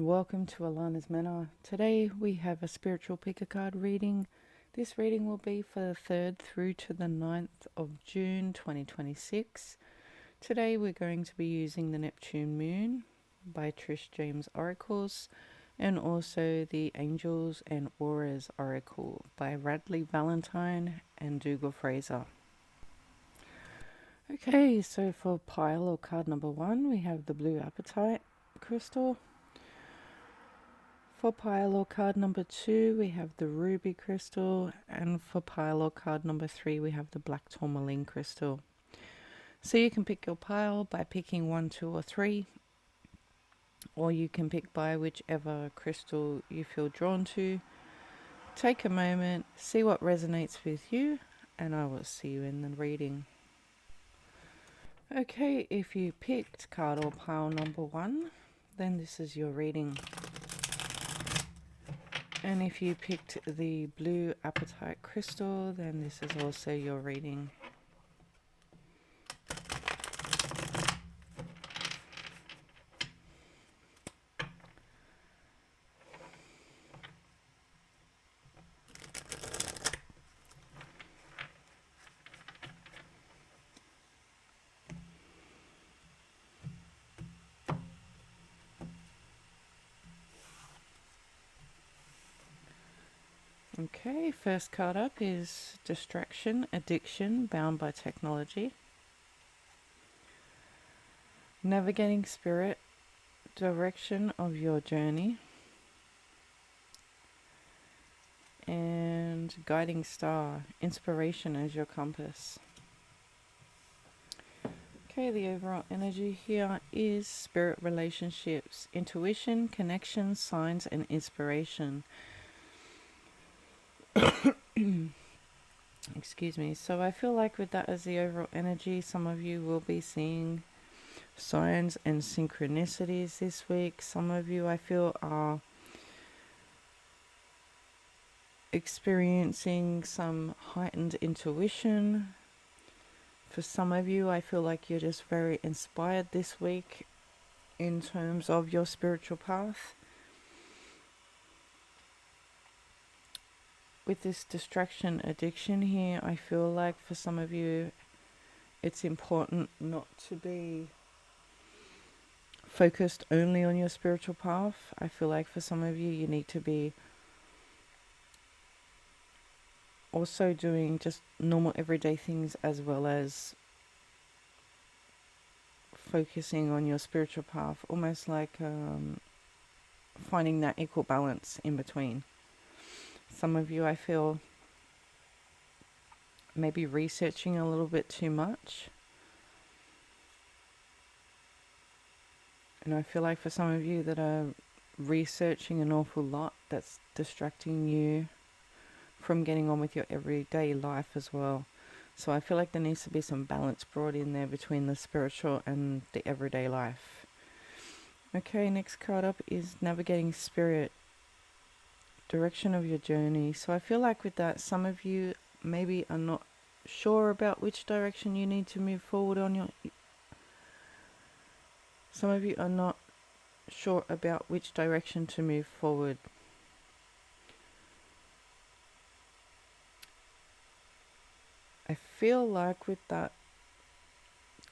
and welcome to Allana's Manor. Today we have a spiritual picker card reading. This reading will be for the 3rd through to the 9th of June 2026. Today we're going to be using the Neptune Moon by Trishe Jaimes Oracles and also the Angels and Auras Oracle by Radleigh, Valentine and Dougall, Fraser. Okay, so for pile or card number 1 we have the blue apatite crystal. For pile or card number 2, we have the ruby crystal, and for pile or card number 3, we have the black tourmaline crystal. So you can pick your pile by picking 1, 2, or 3, or you can pick by whichever crystal you feel drawn to. Take a moment, see what resonates with you, and I will see you in the reading. Okay, if you picked card or pile number 1, then this is your reading. And if you picked the blue apatite crystal, then this is also your reading. Okay, first card up is Distraction, Addiction, Bound by Technology. Navigating Spirit, Direction of Your Journey. And Guiding Star, Inspiration as Your Compass. Okay, the overall energy here is spirit relationships, intuition, connection, signs, and inspiration. Excuse me. So I feel like with that as the overall energy, some of you will be seeing signs and synchronicities this week. Some of you I feel are experiencing some heightened intuition. For some of you, I feel like you're just very inspired this week in terms of your spiritual path. With this distraction addiction here, I feel like for some of you, it's important not to be focused only on your spiritual path. I feel like for some of you, you need to be also doing just normal everyday things as well as focusing on your spiritual path, almost like finding that equal balance in between. Some of you I feel maybe researching a little bit too much. And I feel like for some of you that are researching an awful lot, that's distracting you from getting on with your everyday life as well. So I feel like there needs to be some balance brought in there between the spiritual and the everyday life. Okay, next card up is Navigating Spirit, Direction of Your Journey. So I feel like with that, some of you maybe are not sure about which direction you need to move forward on your... Some of you are not sure about which direction to move forward. I feel like with that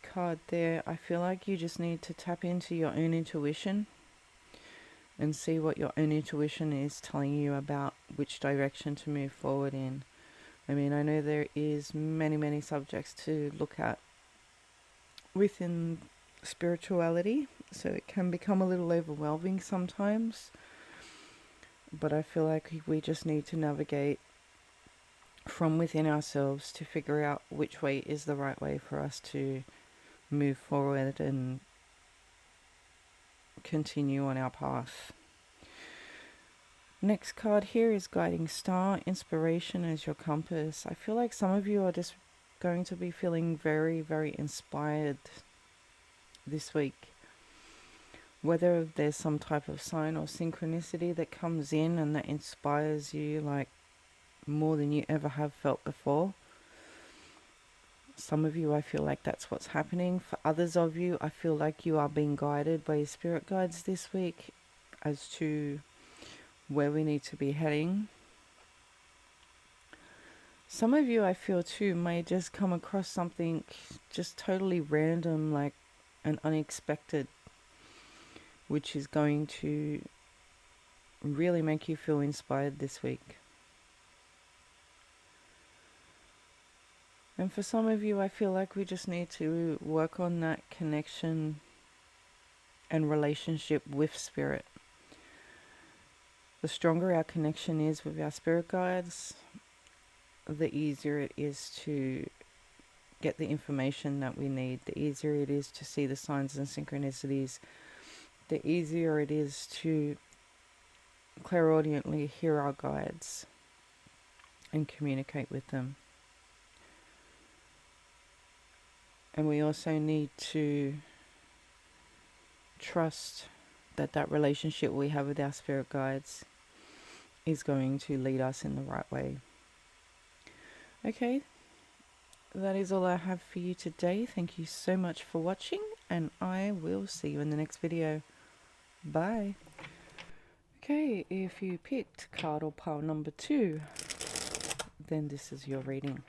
card there, I feel like you just need to tap into your own intuition and see what your own intuition is telling you about which direction to move forward in. I mean, I know there is many subjects to look at within spirituality, so it can become a little overwhelming sometimes. But I feel like we just need to navigate from within ourselves to figure out which way is the right way for us to move forward and continue on our path. Next card here is Guiding Star, Inspiration as Your Compass. I feel like some of you are just going to be feeling very inspired this week. Whether there's some type of sign or synchronicity that comes in and that inspires you like more than you ever have felt before. Some of you, I feel like that's what's happening. For others of you, I feel like you are being guided by your spirit guides this week. as to where we need to be heading. Some of you, I feel too, may just come across something just totally random, like an unexpected, which is going to really make you feel inspired this week. And for some of you, I feel like we just need to work on that connection and relationship with spirit. The stronger our connection is with our spirit guides, the easier it is to get the information that we need, the easier it is to see the signs and synchronicities, the easier it is to clairaudiently hear our guides and communicate with them. And we also need to trust that that relationship we have with our spirit guides is going to lead us in the right way. Okay, that is all I have for you today. Thank you so much for watching, and I will see you in the next video. Bye. Okay, if you picked card or pile number 2, then this is your reading.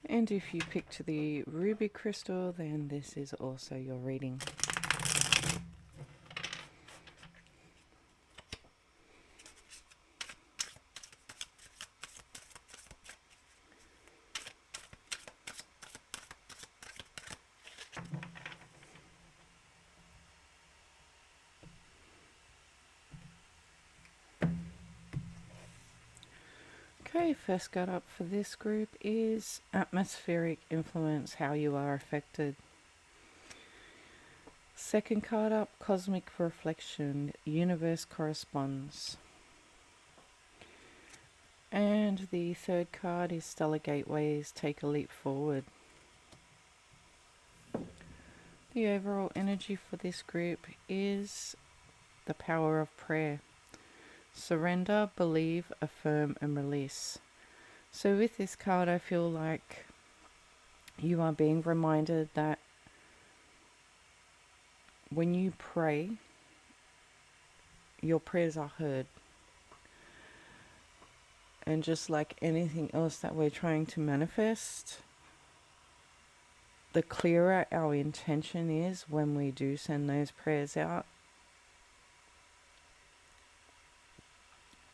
And if you picked the ruby crystal, then this is also your reading. Okay, first card up for this group is atmospheric influence, how you are affected. Second card up, cosmic reflection, universe corresponds. And the third card is stellar gateways, take a leap forward. The overall energy for this group is the power of prayer. Surrender, believe, affirm, and release. So with this card, I feel like you are being reminded that when you pray, your prayers are heard. And just like anything else that we're trying to manifest, the clearer our intention is when we do send those prayers out,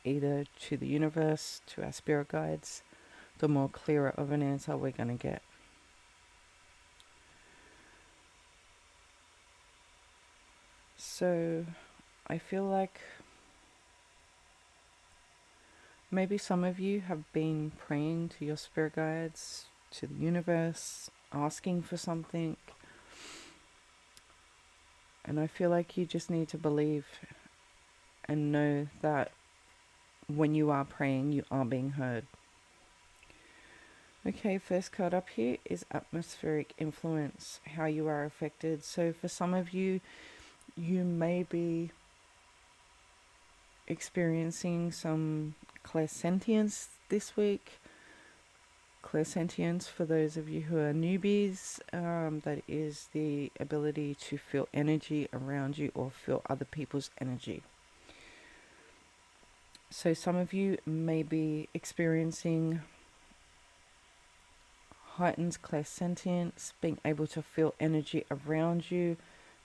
either to the universe, to our spirit guides, the more clearer of an answer we're going to get. So I feel like maybe some of you have been praying to your spirit guides, to the universe, asking for something. And I feel like you just need to believe and know that when you are praying, you are being heard. Okay, first card up here is atmospheric influence, how you are affected. So for some of you, you may be experiencing some clairsentience this week. Clairsentience, for those of you who are newbies, that is the ability to feel energy around you or feel other people's energy. So some of you may be experiencing heightened clairsentience, being able to feel energy around you,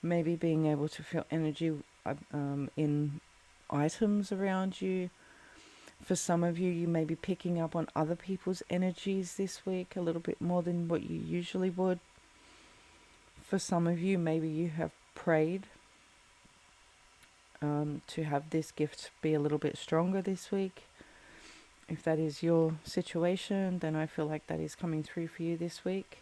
maybe being able to feel energy in items around you. For some of you, you may be picking up on other people's energies this week a little bit more than what you usually would. For some of you, maybe you have prayed to have this gift be a little bit stronger this week. If that is your situation, then I feel like that is coming through for you this week.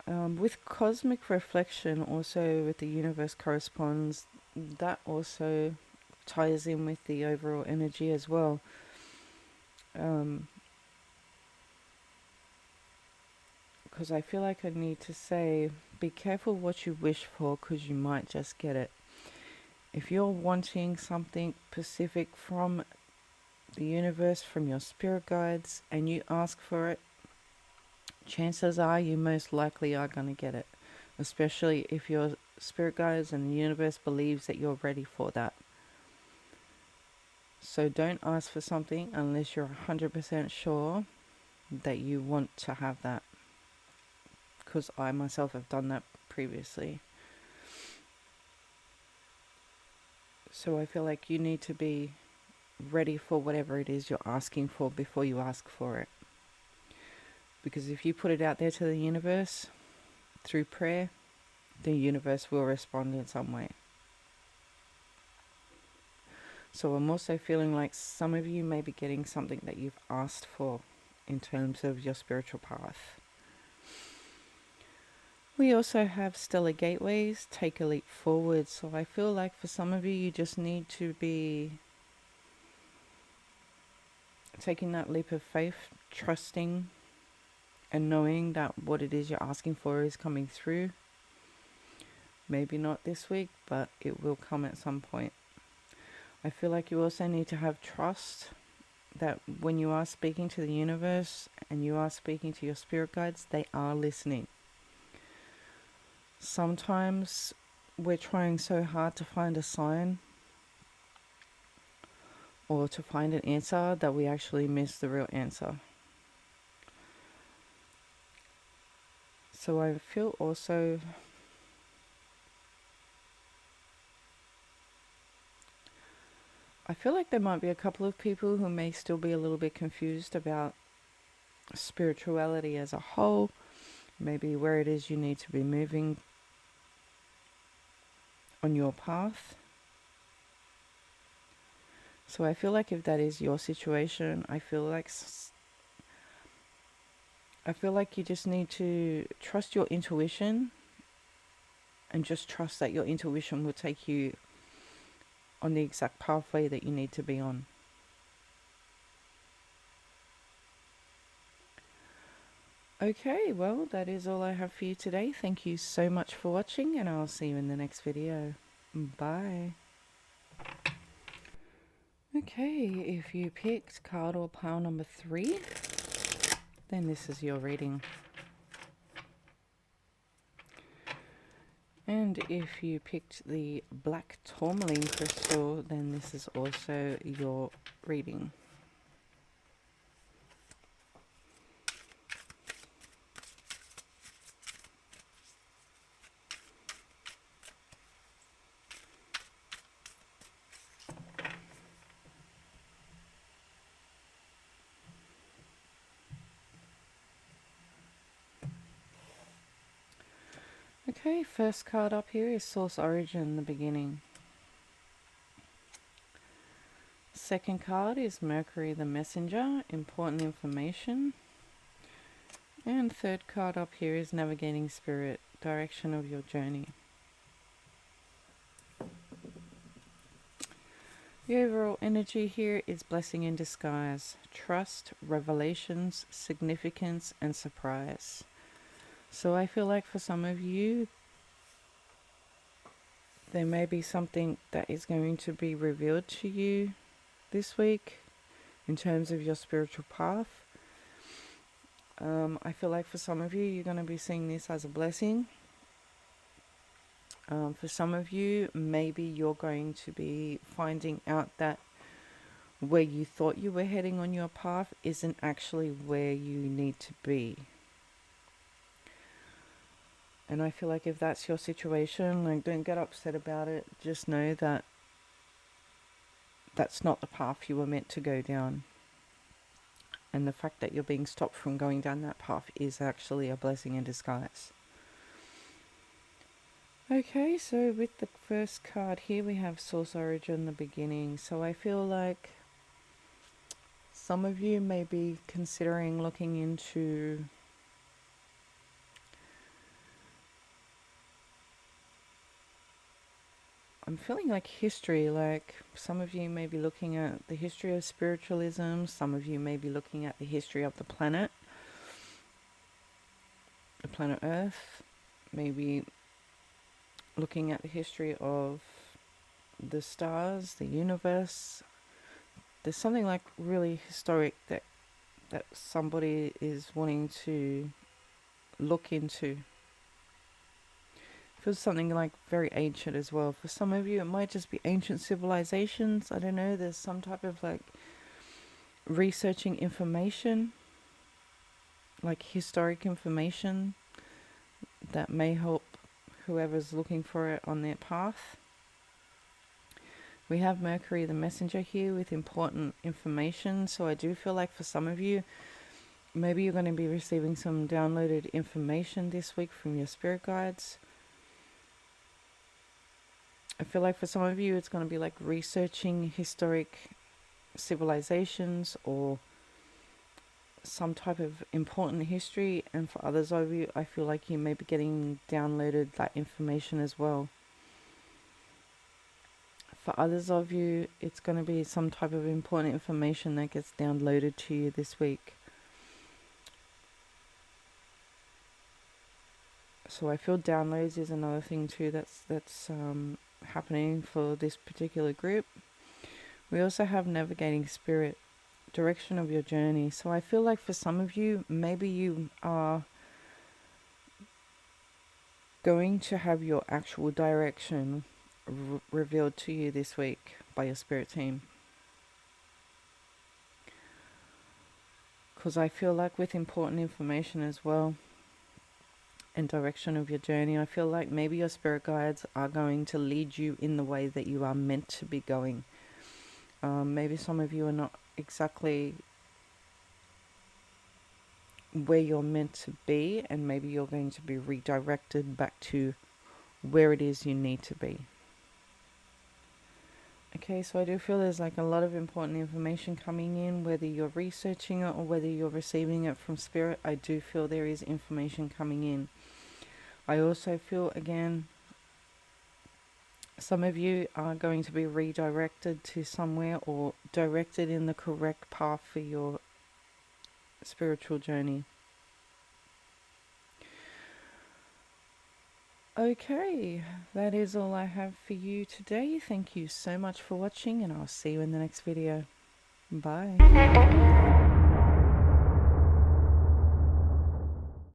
With cosmic reflection, also with the universe corresponds, that also ties in with the overall energy as well. Because I feel like I need to say, be careful what you wish for, because you might just get it. If you're wanting something specific from the universe, from your spirit guides, and you ask for it, chances are you most likely are going to get it, especially if your spirit guides and the universe believes that you're ready for that. So don't ask for something unless you're 100% sure that you want to have that, because I myself have done that previously. So I feel like you need to be ready for whatever it is you're asking for before you ask for it. Because if you put it out there to the universe through prayer, the universe will respond in some way. So I'm also feeling like some of you may be getting something that you've asked for in terms of your spiritual path. We also have stellar gateways, take a leap forward. So I feel like for some of you, you just need to be taking that leap of faith, trusting and knowing that what it is you're asking for is coming through. Maybe not this week, but it will come at some point. I feel like you also need to have trust that when you are speaking to the universe and you are speaking to your spirit guides, they are listening. Sometimes we're trying so hard to find a sign or to find an answer that we actually miss the real answer. So I feel also like there might be a couple of people who may still be a little bit confused about spirituality as a whole, maybe where it is you need to be moving on your path. So I feel like if that is your situation, I feel like you just need to trust your intuition and just trust that your intuition will take you on the exact pathway that you need to be on. Okay, well, that is all I have for you today. Thank you so much for watching, and I'll see you in the next video. Bye. Okay, if you picked card or pile number 3, then this is your reading. And if you picked the black tourmaline crystal, then this is also your reading. Okay, first card up here is Source Origin, the beginning. Second card is Mercury the Messenger, important information. And third card up here is Navigating Spirit, direction of your journey. The overall energy here is blessing in disguise, trust, revelations, significance, and surprise. So I feel like for some of you, there may be something that is going to be revealed to you this week in terms of your spiritual path. I feel like for some of you, you're going to be seeing this as a blessing. For some of you, maybe you're going to be finding out that where you thought you were heading on your path isn't actually where you need to be. And I feel like if that's your situation, like, don't get upset about it. Just know that that's not the path you were meant to go down. And the fact that you're being stopped from going down that path is actually a blessing in disguise. Okay, so with the first card here, we have Source Origin, the beginning. So I feel like some of you may be considering looking into I'm feeling like history, like some of you may be looking at the history of spiritualism, some of you may be looking at the history of the planet Earth, maybe looking at the history of the stars, the universe. There's something like really historic that somebody is wanting to look into. Feels something like very ancient as well. For some of you, it might just be ancient civilizations. I don't know. There's some type of like researching information, like historic information that may help whoever's looking for it on their path. We have Mercury the messenger here with important information. So I do feel like for some of you, maybe you're going to be receiving some downloaded information this week from your spirit guides. I feel like for some of you, it's going to be like researching historic civilizations or some type of important history. And for others of you, I feel like you may be getting downloaded that information as well. For others of you, it's going to be some type of important information that gets downloaded to you this week. So I feel downloads is another thing too that's happening for this particular group. We also have navigating spirit, direction of your journey. So I feel like for some of you, maybe you are going to have your actual direction revealed to you this week by your spirit team. Because I feel like with important information as well and direction of your journey, I feel like maybe your spirit guides are going to lead you in the way that you are meant to be going. Maybe some of you are not exactly where you're meant to be, and maybe you're going to be redirected back to where it is you need to be. Okay, so I do feel there's like a lot of important information coming in, whether you're researching it or whether you're receiving it from spirit. I do feel there is information coming in. I also feel, again, some of you are going to be redirected to somewhere or directed in the correct path for your spiritual journey. Okay, that is all I have for you today. Thank you so much for watching, and I'll see you in the next video. Bye.